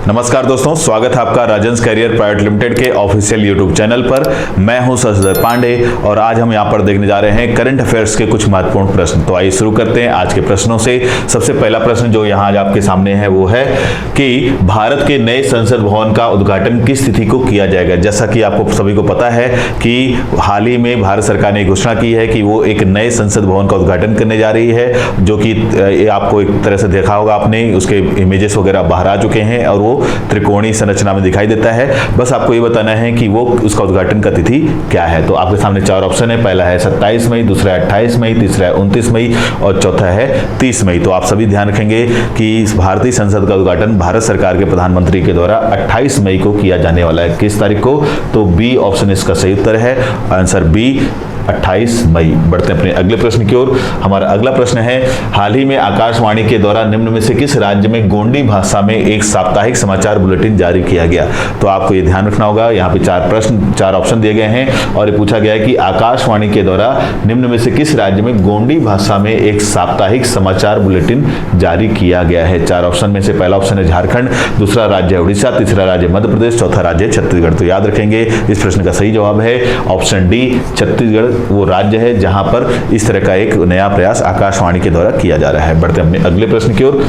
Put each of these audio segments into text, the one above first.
नमस्कार दोस्तों, स्वागत है आपका राजंस कैरियर प्राइवेट लिमिटेड के ऑफिशियल यूट्यूब चैनल पर। मैं हूं शशिधर पांडे और आज हम यहां पर देखने जा रहे हैं करंट अफेयर्स के कुछ महत्वपूर्ण प्रश्न। तो आइए शुरू करते हैं आज के प्रश्नों से। सबसे पहला प्रश्न जो यहां आज आपके सामने है वो है कि भारत के नए संसद भवन का उद्घाटन किस तिथि को किया जाएगा। जैसा कि आपको सभी को पता है कि हाल ही में भारत सरकार ने घोषणा की है कि वो एक नए संसद भवन का उद्घाटन करने जा रही है, जो कि आपको एक तरह से देखा होगा आपने, उसके इमेजेस वगैरह बाहर आ चुके हैं और वो त्रिकोणीय संरचना में दिखाई देता है। बस आपको ये बताना है कि वो उसका उद्घाटन का तिथि क्या है। तो आपके सामने चार ऑप्शन है। पहला है 27 मई, दूसरा है 28 मई, तीसरा है 29 मई और चौथा है 30 मई। तो आप सभी ध्यान रखेंगे कि भारतीय संसद का उद्घाटन भारत सरकार के प्रधानमंत्री के द्वारा 28 मई को किया जाने वाला है। किस तारीख को? तो बी ऑप्शन इसका सही उत्तर है। आंसर बी 28 मई। बढ़ते हैं अपने अगले प्रश्न की ओर। हमारा अगला प्रश्न है, हाल ही में आकाशवाणी के द्वारा निम्न में से किस राज्य में गोंडी भाषा में एक साप्ताहिक समाचार बुलेटिन जारी किया गया। तो आपको ये ध्यान रखना होगा। यहाँ पे चार ऑप्शन दिए गए हैं और ये पूछा गया है कि आकाशवाणी के द्वारा निम्न में से किस राज्य में गोंडी भाषा में एक साप्ताहिक समाचार बुलेटिन जारी किया गया है। चार ऑप्शन में से पहला ऑप्शन है झारखंड, दूसरा राज्य है उड़ीसा, तीसरा राज्य मध्य प्रदेश, चौथा राज्य छत्तीसगढ़। तो याद रखेंगे इस प्रश्न का सही जवाब है ऑप्शन डी, छत्तीसगढ़ वो राज्य है जहां पर इस तरह का एक नया प्रयास आकाशवाणी के द्वारा किया जा रहा है। बढ़ते हैं अपने अगले प्रश्न की ओर।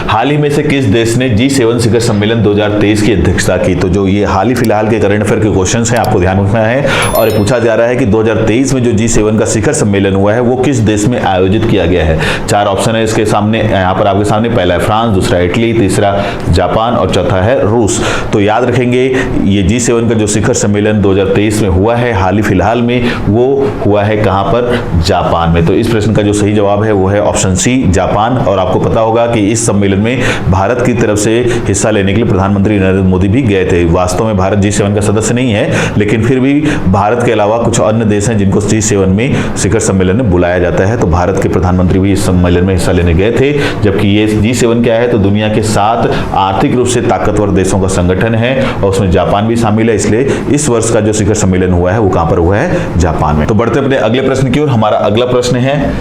हाल ही में से किस देश ने G7 शिखर सम्मेलन 2023 की अध्यक्षता की। तो जो ये हाल ही फिलहाल के करंट अफेयर के क्वेश्चंस हैं, आपको ध्यान रखना है। और ये पूछा जा रहा है कि 2023 में जो G7 का शिखर सम्मेलन हुआ है वो किस देश में आयोजित किया गया है। चार ऑप्शन है इसके सामने, यहाँ पर आपके सामने। पहला है फ्रांस, दूसरा इटली, तीसरा जापान और चौथा है रूस। तो याद रखेंगे ये G7 का जो शिखर सम्मेलन 2023 में हुआ है हाल ही फिलहाल में, वो हुआ है कहाँ पर? जापान में। तो इस प्रश्न का जो सही जवाब है वो है ऑप्शन सी, जापान। और आपको पता होगा कि इस सम्मेलन में भारत की तरफ से हिस्सा लेने के लिए प्रधानमंत्री नरेंद्र मोदी भी गए थे। वास्तव में भारत G7 का सदस्य नहीं है, लेकिन फिर भी भारत के अलावा कुछ अन्य देश हैं जिनको G7 में शिखर सम्मेलन में बुलाया जाता है। तो भारत के प्रधानमंत्री भी इस सम्मेलन में हिस्सा लेने गए थे। जबकि ये G7 क्या है? तो दुनिया के 7 आर्थिक रूप से ताकतवर देशों का संगठन है और उसमें जापान भी शामिल है। इसलिए इस वर्ष का जो शिखर सम्मेलन हुआ है वो कहां पर हुआ है? जापान में। तो बढ़ते अपने अगले प्रश्न की ओर। हमारा अगला प्रश्न है,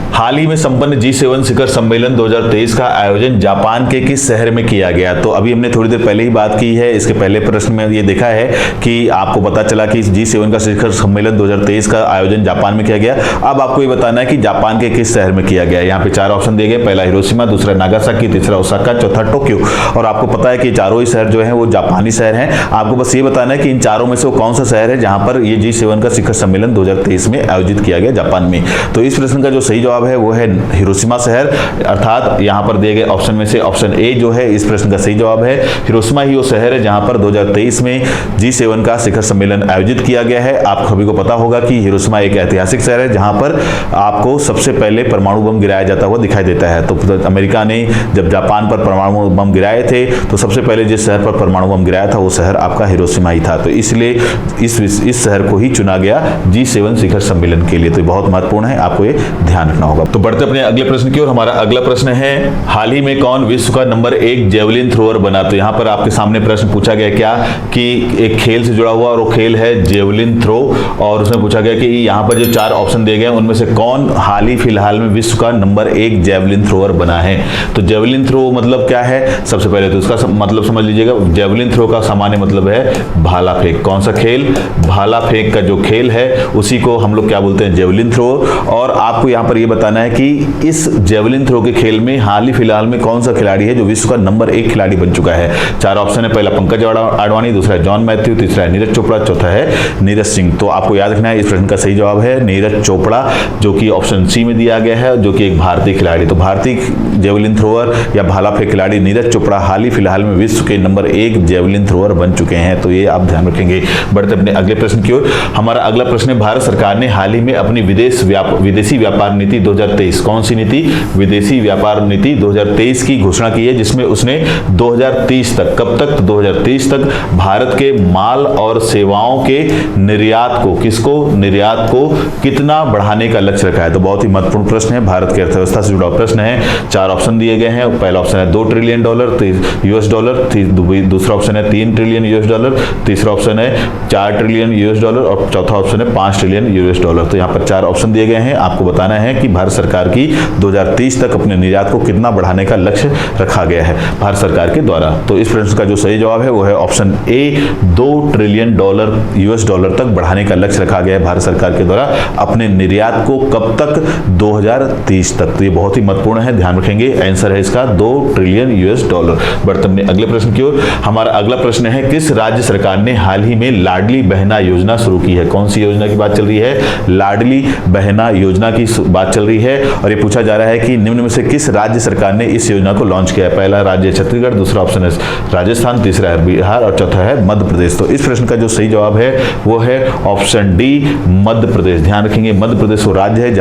हाल ही में संपन्न G7 शिखर सम्मेलन 2023 का आयोजन जापान के किस शहर में किया गया। तो अभी हमने थोड़ी देर पहले ही बात की है, इसके पहले प्रश्न में ये देखा है कि आपको पता चला कि G7 का शिखर सम्मेलन 2023 का आयोजन जापान में किया गया। अब आपको ये बताना है कि जापान के किस शहर में किया गया। यहाँ पे चार ऑप्शन दिए गए। पहला हिरोशिमा, दूसरा नागासाकी, तीसरा ओसाका, चौथा टोक्यो। और आपको पता है कि चारों ही शहर जो है वो जापानी शहर हैं। आपको बस ये बताना है कि इन चारों में से वो कौन सा शहर है जहां पर ये G7 का शिखर सम्मेलन 2023 में आयोजित किया गया जापान में। तो इस प्रश्न का जो सही जवाब है वो है हिरोशिमा शहर। अर्थात यहां पर दिए गए ऑप्शन में से ऑप्शन ए जो है इस प्रश्न का सही जवाब है। हिरोशिमा ही वो शहर है जहां पर 2023 में G7 का शिखर सम्मेलन आयोजित किया गया है। आप सभी को पता होगा कि हिरोशिमा एक ऐतिहासिक शहर है जहां पर आपको सबसे पहले परमाणु बम गिराया जाता हुआ दिखाई देता है। तो अमेरिका ने जब जापान पर परमाणु बम गिराए थे तो सबसे पहले जिस शहर पर परमाणु बम गिराया था वो शहर आपका हिरोशिमा ही था। तो इसलिए इस शहर को ही चुना गया G7 शिखर सम्मेलन के लिए। तो बहुत महत्वपूर्ण है, आपको ये ध्यान रखना होगा। तो बढ़ते अपने अगले प्रश्न की ओर। हमारा अगला प्रश्न है, हाल ही में कौन विश्व का नंबर 1 जेवलिन थ्रोअर बना। तो यहाँ पर आपके सामने प्रश्न पूछा गया क्या कि एक खेल से जुड़ा हुआ और वो खेल है जेवलिन थ्रो। और उसमें पूछा गया कि यहाँ पर जो चार ऑप्शन दिए गए उनमें से कौन हाल ही फिलहाल में विश्व का नंबर 1 जेवलिन थ्रोअर बना है। तो जेवलिन थ्रो मतलब क्या है? सबसे पहले तो उसका मतलब समझ लीजिएगा। जेवलिन थ्रो का सामान्य मतलब है भाला फेंक। कौन सा खेल? भाला फेंक का जो खेल है उसी को हम लोग क्या बोलते हैं? Javelin throw. और आपको यहाँ पर यह बताना है कि इस जेवलिन थ्रो के खेल में हाल ही फिलहाल में कौन सा खिलाड़ी है जो विश्व का नंबर 1 खिलाड़ी बन चुका है। चार ऑप्शन है। पहला पंकज आडवाणी, दूसरा है जॉन मैथ्यू, तीसरा है नीरज चोपड़ा, चौथा है नीरज सिंह। तो आपको याद रखना है इस प्रश्न का सही जवाब है नीरज चोपड़ा, जो कि ऑप्शन सी में दिया गया है, जो कि एक भारतीय खिलाड़ी। तो भारतीय जेवलिन थ्रोअर या भाला फेंक खिलाड़ी नीरज चोपड़ा हाल ही फिलहाल में विश्व के नंबर 1 जेवलिन थ्रोअर बन चुके हैं। तो ये आप ध्यान रखेंगे। बढ़ते अपने अगले प्रश्न की ओर। हमारा अगला प्रश्न है, भारत सरकार ने हाल ही में अपनी विदेशी व्यापार नीति 2023, कौन सी नीति? विदेशी व्यापार नीति 2023 की घोषणा की है, जिसमें उसने 2030 तक, कब तक? तो 2030 तक भारत के माल और सेवाओं के निर्यात को, किसको? निर्यात को कितना बढ़ाने का लक्ष्य रखा है। तो बहुत ही महत्वपूर्ण प्रश्न है, भारत की अर्थव्यवस्था से जुड़ा प्रश्न है। चार ऑप्शन दिए गए हैं। पहला ऑप्शन है $2 ट्रिलियन यूएस डॉलर, दूसरा ऑप्शन है $3 ट्रिलियन यूएस डॉलर, तीसरा ऑप्शन है $4 ट्रिलियन यूएस डॉलर और चौथा ऑप्शन है $5 ट्रिलियन यूएस डॉलर। तो यहाँ पर चार ऑप्शन दिए गए हैं। आपको बताना है कि भारत सरकार की 2030 तक अपने निर्यात को कितना बढ़ाने का लक्ष्य रखा गया है भारत सरकार के द्वारा। तो इस प्रश्न का जो सही जवाब है वो है option A, $2 trillion US dollar तक बढ़ाने का लक्ष्य रखा गया है भारत सरकार के द्वारा अपने निर्यात को कब तक, 2030 तक। तो ये बहुत ही महत्वपूर्ण है, ध्यान रखेंगे। आंसर है इसका $2 ट्रिलियन US डॉलर। बढ़ते हैं अगले प्रश्न की ओर। हमारा अगला प्रश्न है, किस राज्य सरकार ने हाल ही में लाडली बहना योजना शुरू की है? कौन सी योजना की बात चल रही है? लाडली बहना योजना की बात चल रही है और ये पूछा जा रहा है कि निम्न में से किस राज्य सरकार ने इस योजना को लॉन्च किया है? पहला राज्य छत्तीसगढ़, दूसरा ऑप्शन है राजस्थान, तीसरा है बिहार और चौथा है मध्य प्रदेश। तो इस प्रश्न का जो सही जवाब है वो है ऑप्शन डी, मध्य प्रदेश। ध्यान रखेंगे, मध्य प्रदेश वो राज्य है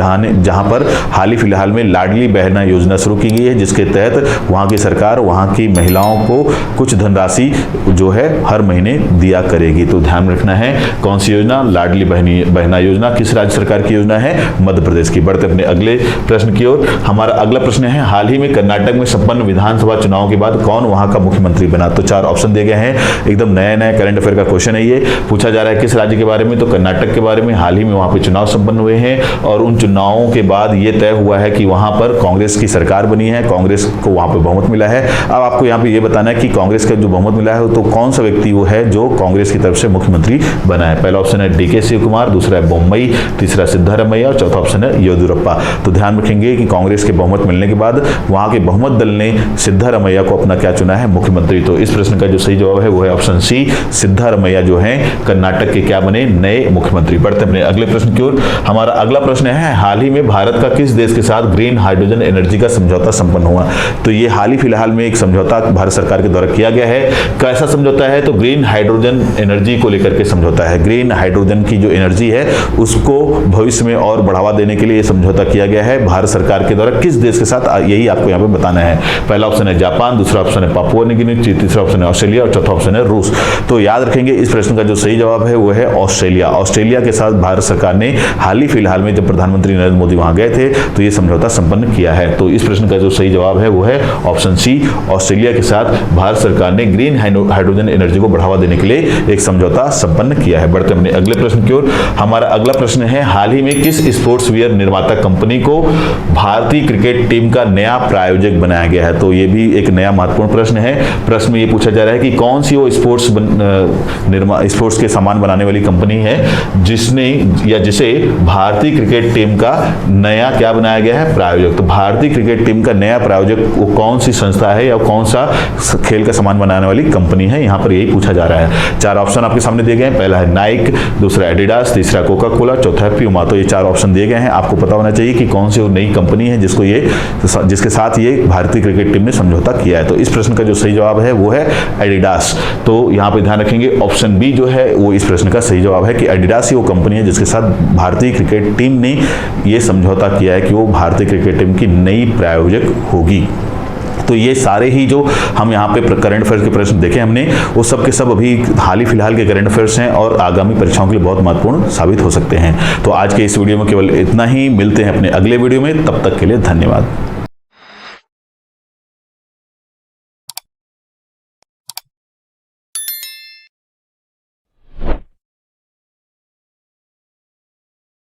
जहां पर हाल ही फिलहाल में लाडली बहना योजना शुरू की गई है, जिसके तहत वहां की सरकार वहां की महिलाओं को कुछ धनराशि जो है हर महीने दिया करेगी। तो ध्यान रखना है कौन सी योजना, लाडली बहना योजना किस राज्य सरकार की योजना है? मध्य प्रदेश की। बढ़ते अपने अगले प्रश्न की ओर। हमारा अगला प्रश्न है, हाल ही में कर्नाटक में संपन्न विधानसभा चुनाव के बाद कौन वहां का मुख्यमंत्री बना? तो 4 ऑप्शन दिए गए हैं, एकदम नया करंट अफेयर का क्वेश्चन है ये। पूछा जा रहा है किस राज्य के बारे में? तो कर्नाटक के बारे में। हाल ही में वहां पे चुनाव संपन्न हुए हैं और उन चुनावों के बाद ये तय हुआ है कि वहां पर कांग्रेस की सरकार बनी है, कांग्रेस को वहां पे बहुमत मिला है। अब आपको यहाँ पे ये बताना है कि कांग्रेस का जो बहुमत मिला है तो कौन सा व्यक्ति वो है जो कांग्रेस की तरफ से मुख्यमंत्री बना है? पहला ऑप्शन है DK शिवकुमार, दूसरा है बोम्मई, तीसरा सिद्धारमैया और चौथा ऑप्शन है येदियुरप्पा। तो ध्यान रखेंगे कि कांग्रेस के बहुमत मिलने के बाद वहां के बहुमत दल ने सिद्धारमैया को अपना क्या चुना है? मुख्यमंत्री। तो इस प्रश्न का जो सही जवाब है वो है ऑप्शन सी, सिद्धारमैया जो है कर्नाटक के क्या बने? नए मुख्यमंत्री। बढ़ते अपने अगले प्रश्न की ओर। हमारा अगला प्रश्न है, हाल ही में भारत का किस देश के साथ ग्रीन हाइड्रोजन एनर्जी का समझौता संपन्न हुआ? तो ये हाल ही फिलहाल में एक समझौता भारत सरकार के द्वारा किया गया है। कैसा समझौता है? तो ग्रीन हाइड्रोजन एनर्जी को लेकर के समझौता है। ग्रीन हाइड्रोजन की जो एनर्जी है उसको भविष्य में और बढ़ावा देने के लिए समझौता किया गया है भारत सरकार के द्वारा। किस देश के साथ, यही आपको यहाँ पे बताना है। पहला ऑप्शन है जापान, दूसरा ऑप्शन है पापुआ न्यू गिनी, तीसरा ऑप्शन है ऑस्ट्रेलिया और चौथा ऑप्शन है रूस। तो याद रखेंगे इस प्रश्न का जो सही जवाब है वो है ऑस्ट्रेलिया। ऑस्ट्रेलिया के साथ भारत सरकार ने हाल ही फिलहाल में जब प्रधानमंत्री नरेंद्र मोदी वहां गए थे तो ये समझौता संपन्न किया है। तो इस प्रश्न का जो सही जवाब है वो है ऑप्शन सी, ऑस्ट्रेलिया के साथ भारत सरकार ने ग्रीन हाइड्रोजन एनर्जी को बढ़ावा देने के लिए एक समझौता संपन्न किया है। बढ़ते अपने अगले प्रश्न की ओर। हमारा अगला प्रश्न है, हाल ही में किस स्पोर्ट्स वियर निर्माता कंपनी को भारतीय क्रिकेट टीम का नया प्रायोजक बनाया गया है? तो ये भी एक नया महत्वपूर्ण प्रश्न है। प्रश्न में ये पूछा जा रहा है कि कौन सी वो स्पोर्ट्स के सामान बनाने वाली कंपनी है जिसे भारतीय क्रिकेट टीम का नया क्या बनाया गया है? प्रायोजक। तो भारतीय क्रिकेट टीम का नया प्रायोजक वो कौन सी संस्था है या कौन सा खेल का सामान बनाने वाली कंपनी है? यहाँ पर यही पूछा जा रहा है। 4 ऑप्शन आपके सामने दिए गए हैं। पहला है नाइक, दूसरा एडिडास, तीसरा कोका कोला, चौथा है प्यूमा। तो ये 4 ऑप्शन दिए गए हैं। आपको पता होना चाहिए कि कौन सी वो नई कंपनी है जिसके साथ ये भारतीय क्रिकेट टीम ने समझौता किया है। तो इस प्रश्न का जो सही जवाब है वो है एडिडास। तो यहाँ पे ध्यान रखेंगे ऑप्शन बी जो है वो इस प्रश्न का सही जवाब है कि एडिडास ही वो कंपनी है जिसके साथ भारतीय क्रिकेट टीम ने ये समझौता किया है कि वो भारतीय क्रिकेट टीम की नई प्रायोजक होगी। तो ये सारे ही जो हम यहाँ पे करंट अफेयर्स के प्रश्न देखे हमने वो सब के सब अभी हाल ही फिलहाल के करंट अफेयर्स हैं और आगामी परीक्षाओं के लिए बहुत महत्वपूर्ण साबित हो सकते हैं। तो आज के इस वीडियो में केवल इतना ही। मिलते हैं अपने अगले वीडियो में, तब तक के लिए धन्यवाद।